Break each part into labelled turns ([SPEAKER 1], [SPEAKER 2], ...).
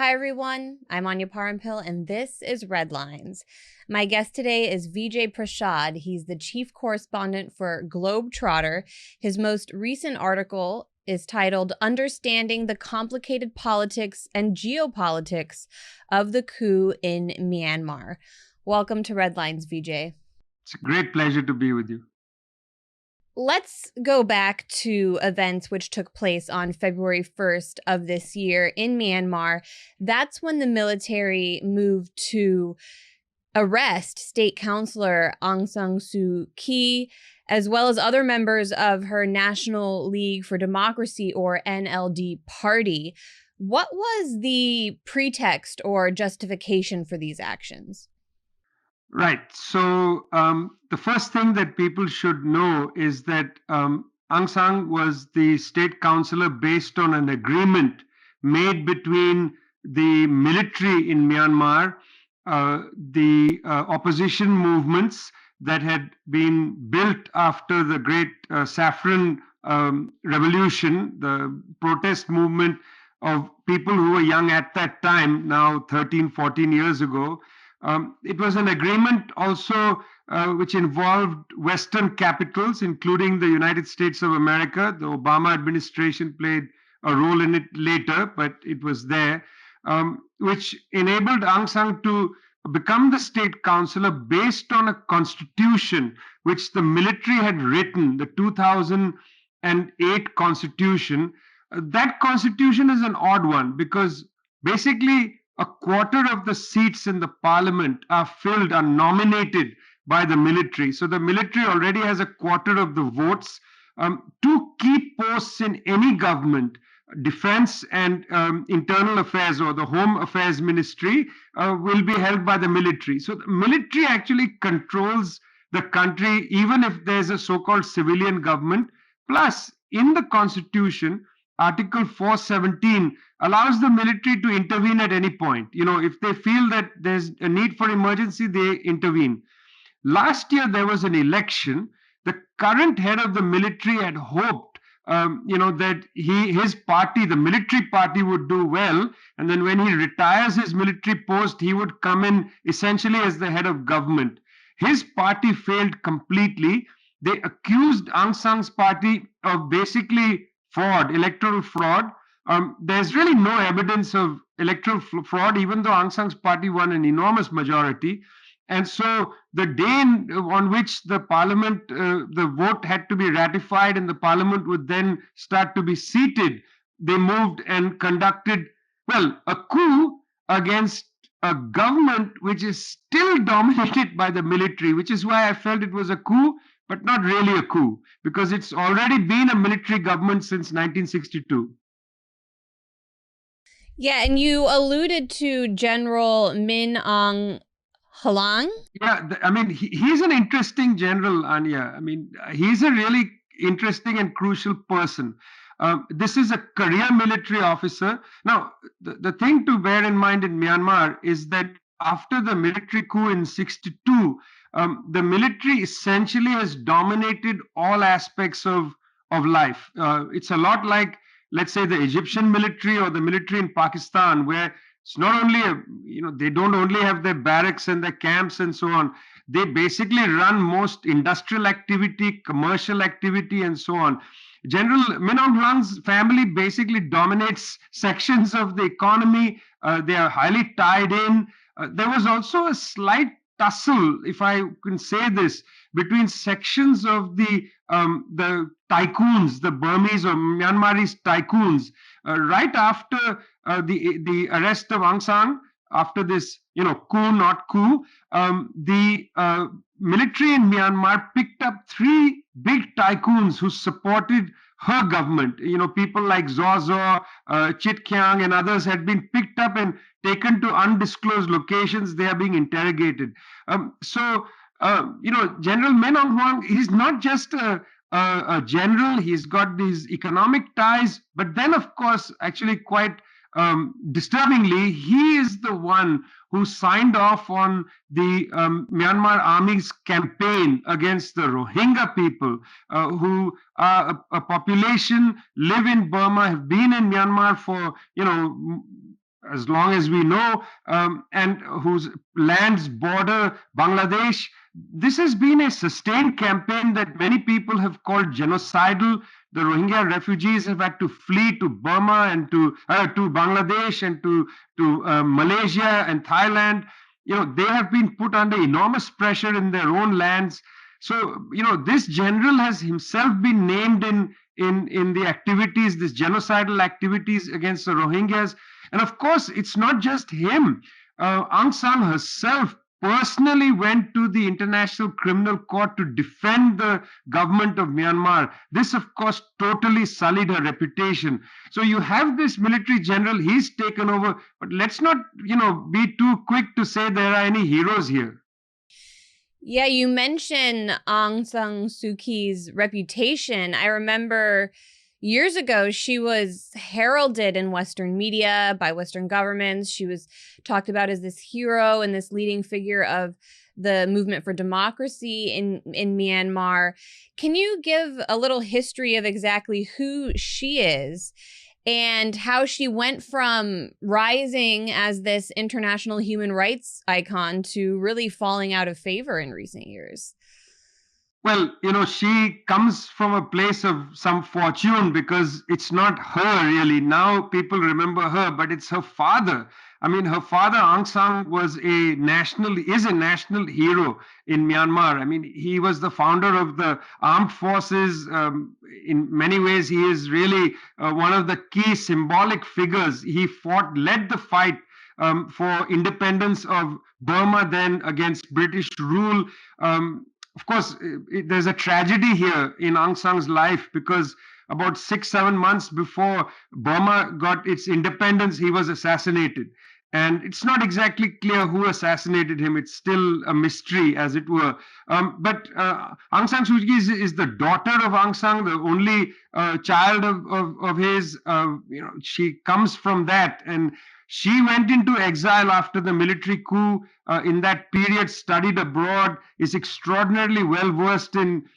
[SPEAKER 1] Hi, everyone. I'm Anya Parampil, and this is Redlines. My guest today is Vijay Prashad. He's the chief correspondent for Globetrotter. His most recent article is titled Understanding the Complicated Politics and Geopolitics of the Coup in Myanmar. Welcome to Redlines, Vijay.
[SPEAKER 2] It's a great pleasure to be with you.
[SPEAKER 1] Let's go back to events which took place on February 1st of this year in Myanmar. That's when the military moved to arrest state councilor Aung San Suu Kyi, as well as other members of her National League for Democracy, or NLD, party. What was the pretext or justification for these actions?
[SPEAKER 2] Right. So the first thing that people should know is that Aung San was the state councillor based on an agreement made between the military in Myanmar, the opposition movements that had been built after the great saffron revolution, the protest movement of people who were young at that time, now 13, 14 years ago. It was an agreement also which involved Western capitals, including the United States of America. The Obama administration played a role in it later, but it was there, which enabled Aung San to become the state councillor based on a constitution which the military had written, the 2008 constitution. That constitution is an odd one because basically a quarter of the seats in the parliament are nominated by the military. So the military already has a quarter of the votes. Two key posts in any government, defense and internal affairs, or the home affairs ministry, will be held by the military. So the military actually controls the country, even if there's a so-called civilian government. Plus, in the constitution, Article 417 allows the military to intervene at any point. If they feel that there's a need for emergency, they intervene. Last year, there was an election. The current head of the military had hoped, that his party, the military party, would do well. And then when he retires his military post, he would come in essentially as the head of government. His party failed completely. They accused Aung San's party of basically fraud, electoral fraud. There's really no evidence of electoral fraud, even though Aung San's party won an enormous majority. And so the day on which the parliament, the vote had to be ratified and the parliament would then start to be seated, they moved and conducted, well, a coup against a government which is still dominated by the military, which is why I felt it was a coup, but not really a coup, because it's already been a military government since 1962.
[SPEAKER 1] Yeah, and you alluded to General Min Aung Hlaing.
[SPEAKER 2] Yeah, I mean, he's an interesting general, Anya. I mean, he's a really interesting and crucial person. This is a career military officer. Now, the thing to bear in mind in Myanmar is that after the military coup in 62, the military essentially has dominated all aspects of life. It's a lot like, let's say, the Egyptian military or the military in Pakistan, where it's not only they don't only have their barracks and their camps and so on. They basically run most industrial activity, commercial activity, and so on. General Min Aung Hlaing's family basically dominates sections of the economy. They are highly tied in. There was also a slight tussle, if I can say this, between sections of the tycoons, the Burmese or Myanmarese tycoons, right after the arrest of Aung San, after this, coup, not coup. The military in Myanmar picked up three big tycoons who supported her government. People like Zozo, Chit Kyang, and others had been picked up and taken to undisclosed locations. They are being interrogated. General Min Aung Hlaing, he's not just a general. He's got these economic ties, but then, of course, actually quite disturbingly, he is the one who signed off on the Myanmar army's campaign against the Rohingya people, who are a population, live in Burma, have been in Myanmar for as long as we know, and whose lands border Bangladesh. This has been a sustained campaign that many people have called genocidal. The Rohingya refugees have had to flee to Burma and to Bangladesh and to Malaysia and Thailand. They have been put under enormous pressure in their own lands. So this general has himself been named in the activities, this genocidal activities against the Rohingyas. And of course, it's not just him. Aung San herself personally went to the International Criminal Court to defend the government of Myanmar. This, of course, totally sullied her reputation. So you have this military general, he's taken over, but let's not, be too quick to say there are any heroes here.
[SPEAKER 1] Yeah, you mentioned Aung San Suu Kyi's reputation. I remember years ago, she was heralded in Western media by Western governments. She was talked about as this hero and this leading figure of the movement for democracy in Myanmar. Can you give a little history of exactly who she is and how she went from rising as this international human rights icon to really falling out of favor in recent years?
[SPEAKER 2] Well, she comes from a place of some fortune because it's not her really. Now people remember her, but it's her father. I mean, her father, Aung San, is a national hero in Myanmar. I mean, he was the founder of the armed forces. In many ways, he is really one of the key symbolic figures. He led the fight for independence of Burma then against British rule. Of course, there's a tragedy here in Aung San's life because about 6, 7 months before Burma got its independence, he was assassinated. And it's not exactly clear who assassinated him. It's still a mystery, as it were. But Aung San Suu Kyi is the daughter of Aung San, the only child of his. She comes from that. And she went into exile after the military coup. In that period, studied abroad, is extraordinarily well versed in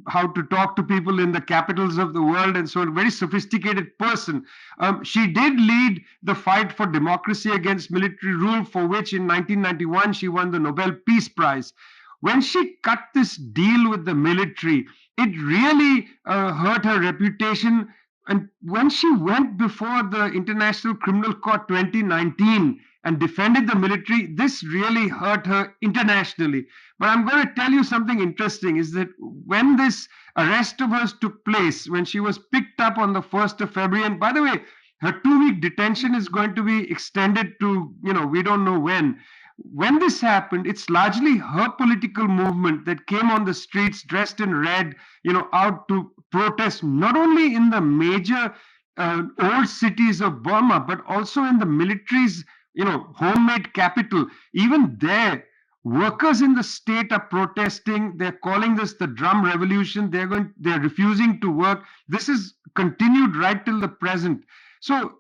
[SPEAKER 2] how to talk to people in the capitals of the world, and so a very sophisticated person. She did lead the fight for democracy against military rule, for which in 1991 she won the Nobel Peace Prize. When she cut this deal with the military, it really hurt her reputation. And when she went before the International Criminal Court 2019 and defended the military, this really hurt her internationally. But I'm going to tell you something interesting is that when this arrest of hers took place, when she was picked up on the 1st of February, and by the way, her 2 week detention is going to be extended to, we don't know when. When this happened, it's largely her political movement that came on the streets dressed in red, out to protest, not only in the major old cities of Burma, but also in the military's, homemade capital. Even there, workers in the state are protesting. They're calling this the drum revolution. They're refusing to work. This is continued right till the present. So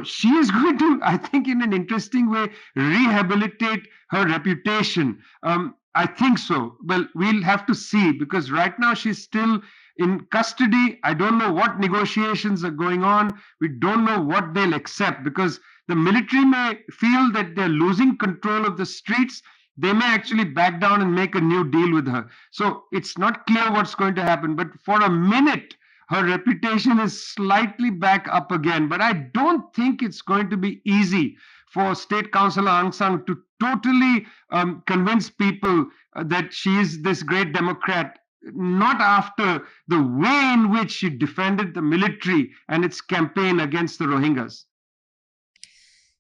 [SPEAKER 2] she is going to, I think, in an interesting way, rehabilitate her reputation. I think so. Well, we'll have to see because right now she's still in custody. I don't know what negotiations are going on. We don't know what they'll accept because the military may feel that they're losing control of the streets. They may actually back down and make a new deal with her. So it's not clear what's going to happen. But for a minute, her reputation is slightly back up again. But I don't think it's going to be easy for State Councillor Aung San to totally convince people that she is this great Democrat, not after the way in which she defended the military and its campaign against the Rohingyas.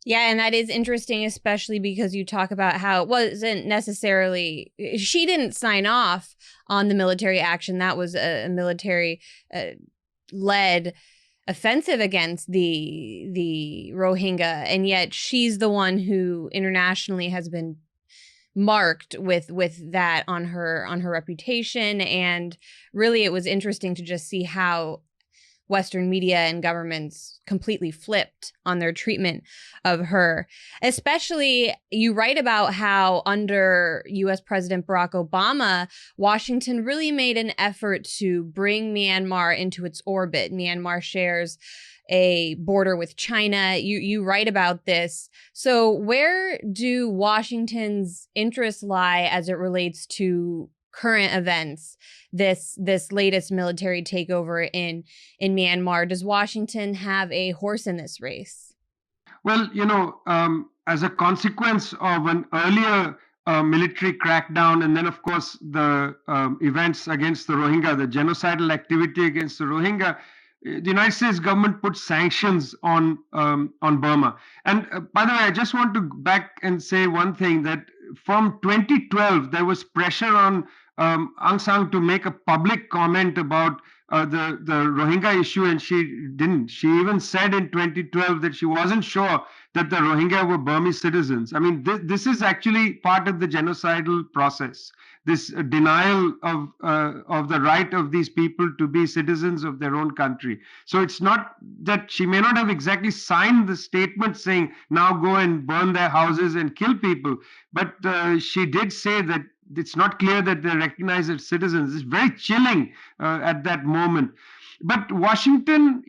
[SPEAKER 1] Yeah, and that is interesting, especially because you talk about how it wasn't necessarily, she didn't sign off on the military action. That was a military led offensive against the Rohingya. And yet she's the one who internationally has been marked with that on her reputation. And really, it was interesting to just see how Western media and governments completely flipped on their treatment of her. Especially, you write about how under US President Barack Obama, Washington really made an effort to bring Myanmar into its orbit. Myanmar shares a border with China. You write about this. So where do Washington's interests lie as it relates to current events, this latest military takeover in Myanmar? Does Washington have a horse in this race?
[SPEAKER 2] Well, as a consequence of an earlier military crackdown, and then, of course, the events against the Rohingya, the genocidal activity against the Rohingya, the United States government put sanctions on Burma. And by the way, I just want to back and say one thing, that from 2012 there was pressure on Aung San to make a public comment about the Rohingya issue, and she didn't. She even said in 2012 that she wasn't sure that the Rohingya were Burmese citizens. I mean, this is actually part of the genocidal process. This denial of the right of these people to be citizens of their own country. So it's not that she may not have exactly signed the statement saying now go and burn their houses and kill people, but she did say that it's not clear that they're recognized as citizens. It's very chilling at that moment. But Washington,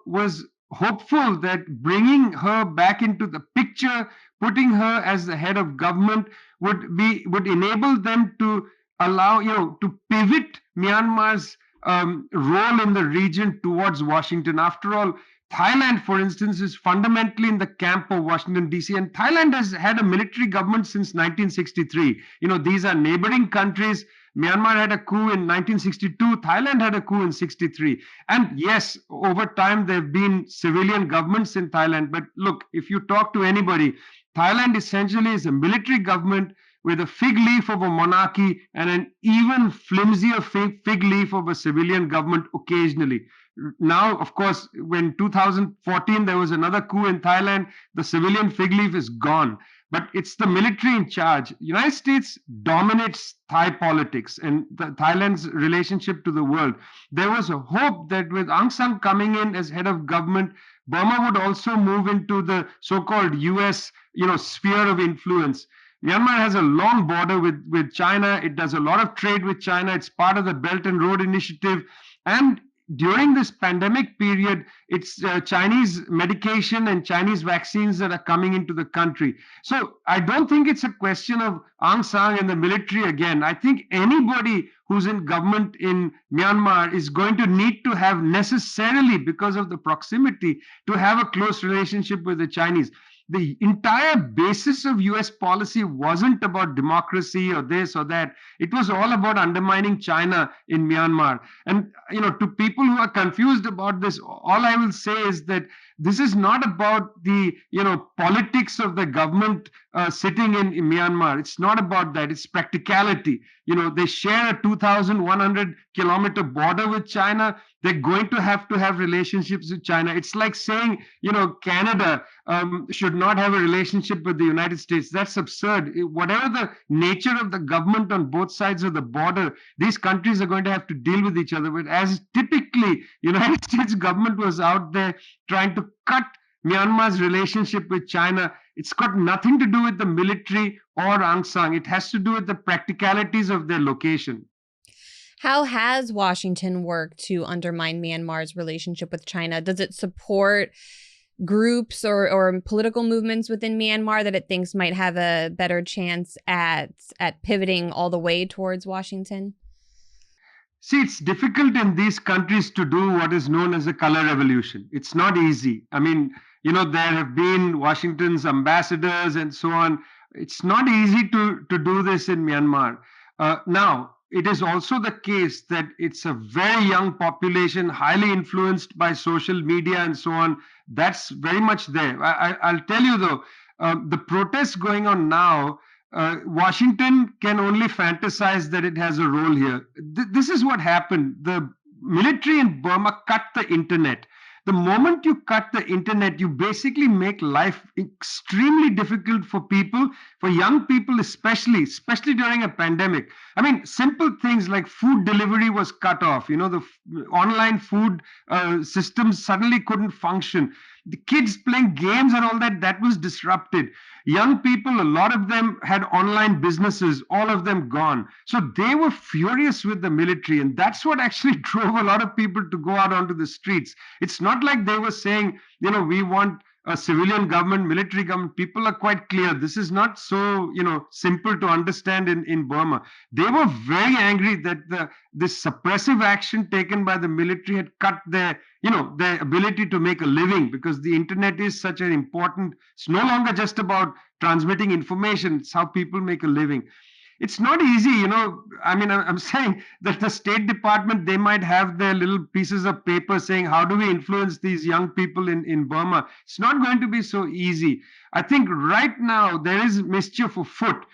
[SPEAKER 2] was hopeful that bringing her back into the picture, putting her as the head of government, would enable them to allow, to pivot Myanmar's role in the region towards Washington. After all, Thailand, for instance, is fundamentally in the camp of Washington, D.C., and Thailand has had a military government since 1963. These are neighboring countries. Myanmar had a coup in 1962. Thailand had a coup in 63. And yes, over time, there have been civilian governments in Thailand. But look, if you talk to anybody, Thailand essentially is a military government with a fig leaf of a monarchy and an even flimsier fig leaf of a civilian government occasionally. Now, of course, when 2014 there was another coup in Thailand, the civilian fig leaf is gone. But it's the military in charge. United States dominates Thai politics and Thailand's relationship to the world. There was a hope that with Aung San coming in as head of government, Burma would also move into the so-called US, sphere of influence. Myanmar has a long border with China. It does a lot of trade with China. It's part of the Belt and Road Initiative. And during this pandemic period, it's Chinese medication and Chinese vaccines that are coming into the country. So I don't think it's a question of Aung San and the military again. I think anybody who's in government in Myanmar is going to need to have necessarily, because of the proximity, to have a close relationship with the Chinese. The entire basis of US policy wasn't about democracy or this or that. It was all about undermining China in Myanmar. And, to people who are confused about this, all I will say is that this is not about the, politics of the government sitting in Myanmar. It's not about that. It's practicality. They share a 2,100-kilometer border with China. They're going to have relationships with China. It's like saying, Canada should not have a relationship with the United States. That's absurd. Whatever the nature of the government on both sides of the border, these countries are going to have to deal with each other. But as typically, United States government was out there trying to cut Myanmar's relationship with China, it's got nothing to do with the military or Aung San. It has to do with the practicalities of their location.
[SPEAKER 1] How has Washington worked to undermine Myanmar's relationship with China? Does it support groups or political movements within Myanmar that it thinks might have a better chance at pivoting all the way towards Washington?
[SPEAKER 2] See, it's difficult in these countries to do what is known as a color revolution. It's not easy. I mean, there have been Washington's ambassadors and so on. It's not easy to do this in Myanmar. Now, it is also the case that it's a very young population, highly influenced by social media and so on. That's very much there. I'll tell you though, the protests going on now, Washington can only fantasize that it has a role here. This is what happened. The military in Burma cut the internet. The moment you cut the internet, you basically make life extremely difficult for people, for young people especially during a pandemic. I mean, simple things like food delivery was cut off. The online food systems suddenly couldn't function. The kids playing games and all that, that was disrupted. Young people, a lot of them had online businesses, all of them gone. So they were furious with the military. And that's what actually drove a lot of people to go out onto the streets. It's not like they were saying, we want a civilian government, military government. People are quite clear. This is not so, simple to understand in Burma. They were very angry that this suppressive action taken by the military had cut their ability to make a living, because the internet is such an important, it's no longer just about transmitting information, it's how people make a living. It's not easy, I mean, I'm saying that the State Department, they might have their little pieces of paper saying, how do we influence these young people in Burma? It's not going to be so easy. I think right now there is mischief afoot.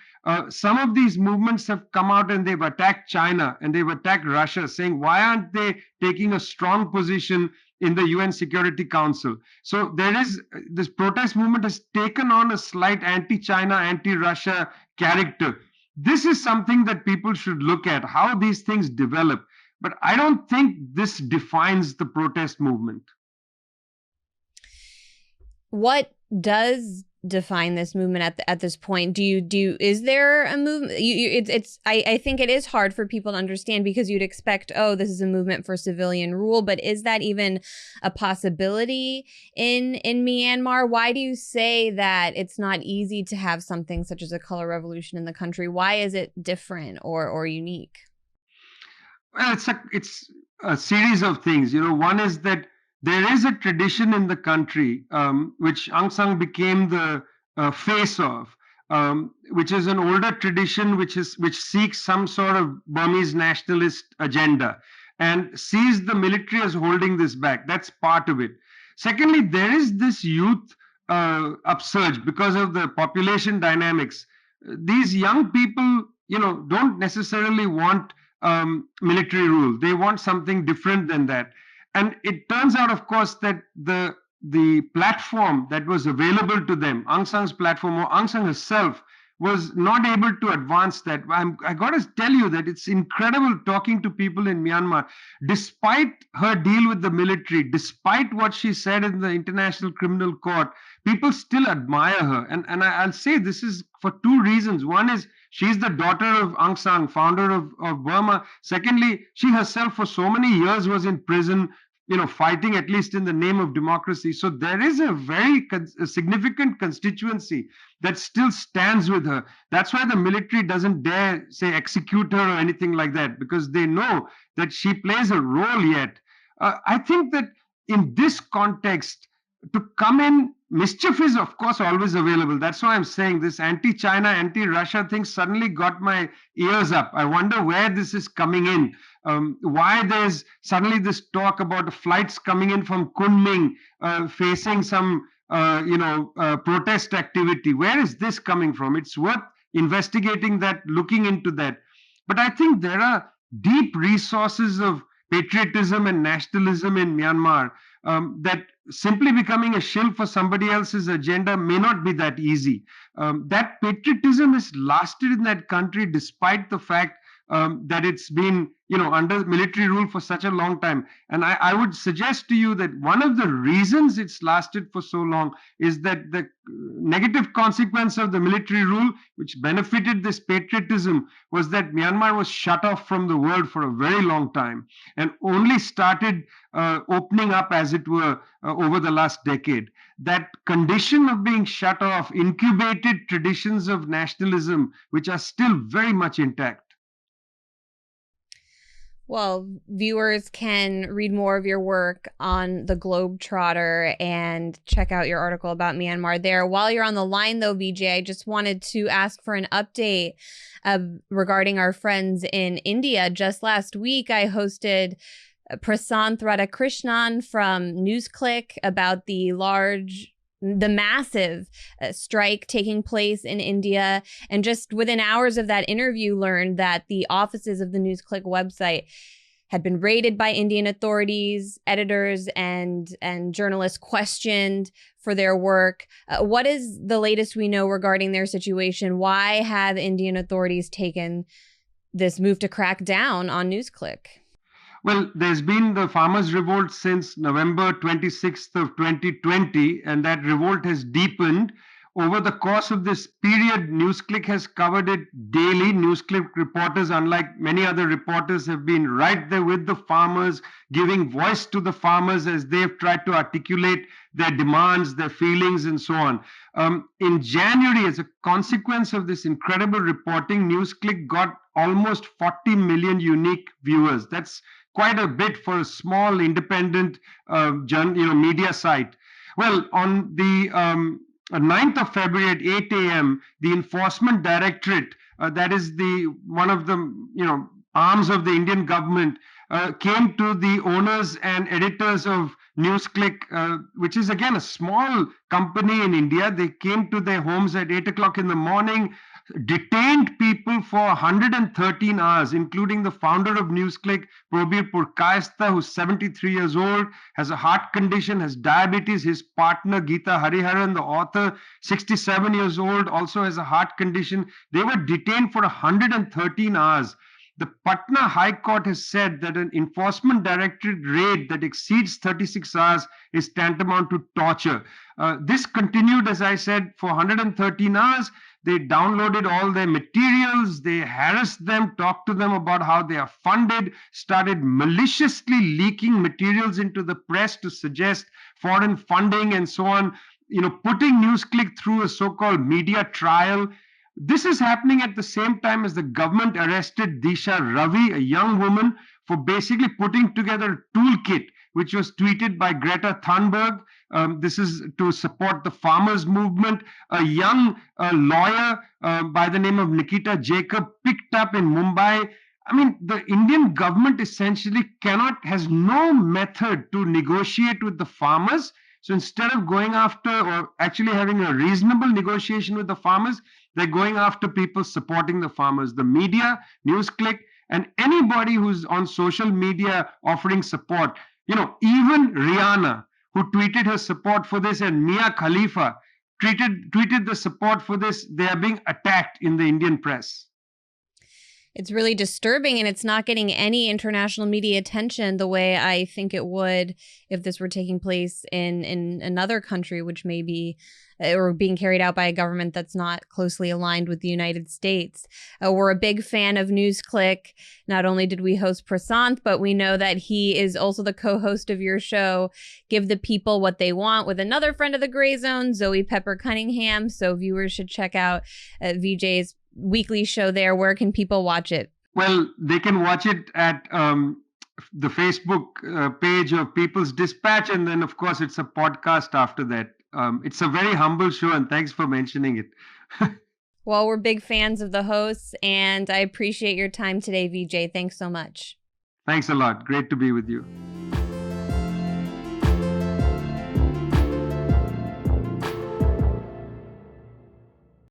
[SPEAKER 2] Some of these movements have come out and they've attacked China and they've attacked Russia, saying, why aren't they taking a strong position in the UN Security Council? So there is this protest movement has taken on a slight anti-China, anti-Russia character. This is something that people should look at, how these things develop. But I don't think this defines the protest movement.
[SPEAKER 1] What does define this movement at this point? Is there a movement? I think it is hard for people to understand, because you'd expect, this is a movement for civilian rule, but is that even a possibility in Myanmar? Why do you say that it's not easy to have something such as a color revolution in the country? Why is it different or unique?
[SPEAKER 2] Well, it's a series of things. One is that there is a tradition in the country, which Aung San became the face of, which is an older tradition which seeks some sort of Burmese nationalist agenda and sees the military as holding this back. That's part of it. Secondly, there is this youth upsurge because of the population dynamics. These young people, don't necessarily want military rule. They want something different than that. And it turns out, of course, that the platform that was available to them, Aung San's platform, or Aung San herself, was not able to advance that. I got to tell you that it's incredible talking to people in Myanmar. Despite her deal with the military, despite what she said in the International Criminal Court, people still admire her. And I'll say this is for two reasons. One is she's the daughter of Aung San, founder of Burma. Secondly, she herself for so many years was in prison, fighting at least in the name of democracy. So there is a very significant constituency that still stands with her. That's why the military doesn't dare say execute her or anything like that, because they know that she plays a role yet. I think that in this context, to come in, mischief is of course always available. That's why I'm saying this anti-China, anti-Russia thing suddenly got my ears up. I wonder where this is coming in. Why there's suddenly this talk about flights coming in from Kunming facing some protest activity. Where is this coming from? It's worth investigating that, looking into that. But I think there are deep resources of patriotism and nationalism in Myanmar that simply becoming a shill for somebody else's agenda may not be that easy. That patriotism has lasted in that country despite the fact that it's been, under military rule for such a long time. And I would suggest to you that one of the reasons it's lasted for so long is that the negative consequence of the military rule, which benefited this patriotism, was that Myanmar was shut off from the world for a very long time and only started opening up, as it were, over the last decade. That condition of being shut off incubated traditions of nationalism, which are still very much intact.
[SPEAKER 1] Well, viewers can read more of your work on the Globetrotter and check out your article about Myanmar there. While you're on the line, though, Vijay, I just wanted to ask for an update regarding our friends in India. Just last week, I hosted Prasanth Radhakrishnan from NewsClick about the massive strike taking place in India. And just within hours of that interview, learned that the offices of the NewsClick website had been raided by Indian authorities, editors and journalists questioned for their work. What is the latest we know regarding their situation? Why have Indian authorities taken this move to crack down on NewsClick?
[SPEAKER 2] Well, there's been the farmers' revolt since November 26th of 2020, and that revolt has deepened. Over the course of this period, NewsClick has covered it daily. NewsClick reporters, unlike many other reporters, have been right there with the farmers, giving voice to the farmers as they've tried to articulate their demands, their feelings, and so on. In January, as a consequence of this incredible reporting, NewsClick got almost 40 million unique viewers. That's quite a bit for a small independent media site. Well, on the 9th of February at 8 a.m., the Enforcement Directorate, that is the one of the arms of the Indian government, came to the owners and editors of NewsClick, which is again a small company in India. They came to their homes at 8 o'clock in the morning, detained people for 113 hours, including the founder of NewsClick, Probir Purkayastha, who's 73 years old, has a heart condition, has diabetes. His partner, Geeta Hariharan, the author, 67 years old, also has a heart condition. They were detained for 113 hours. The Patna High Court has said that an enforcement directorate raid that exceeds 36 hours is tantamount to torture. This continued, as I said, for 113 hours. They downloaded all their materials, they harassed them, talked to them about how they are funded, started maliciously leaking materials into the press to suggest foreign funding and so on, putting NewsClick through a so-called media trial. This is happening at the same time as the government arrested Disha Ravi, a young woman, for basically putting together a toolkit which was tweeted by Greta Thunberg. This is to support the farmers' movement. A young lawyer by the name of Nikita Jacob picked up in Mumbai. I mean, the Indian government essentially has no method to negotiate with the farmers. So instead of going after or actually having a reasonable negotiation with the farmers, they're going after people supporting the farmers. The media, NewsClick, and anybody who's on social media offering support. Even Rihanna, who tweeted her support for this, and Mia Khalifa tweeted the support for this, they are being attacked in the Indian press.
[SPEAKER 1] It's really disturbing, and it's not getting any international media attention the way I think it would if this were taking place in another country, which may be or being carried out by a government that's not closely aligned with the United States. We're a big fan of NewsClick. Not only did we host Prasanth, but we know that he is also the co-host of your show, Give the People What They Want, with another friend of the Gray Zone, Zoe Pepper Cunningham. So viewers should check out VJ's weekly show there. Where can people watch it?
[SPEAKER 2] Well, they can watch it at the Facebook page of People's Dispatch, and then of course it's a podcast after that. It's a very humble show, and thanks for mentioning it.
[SPEAKER 1] Well, we're big fans of the hosts, and I appreciate your time today, VJ. Thanks so much.
[SPEAKER 2] Thanks a lot. Great to be with you.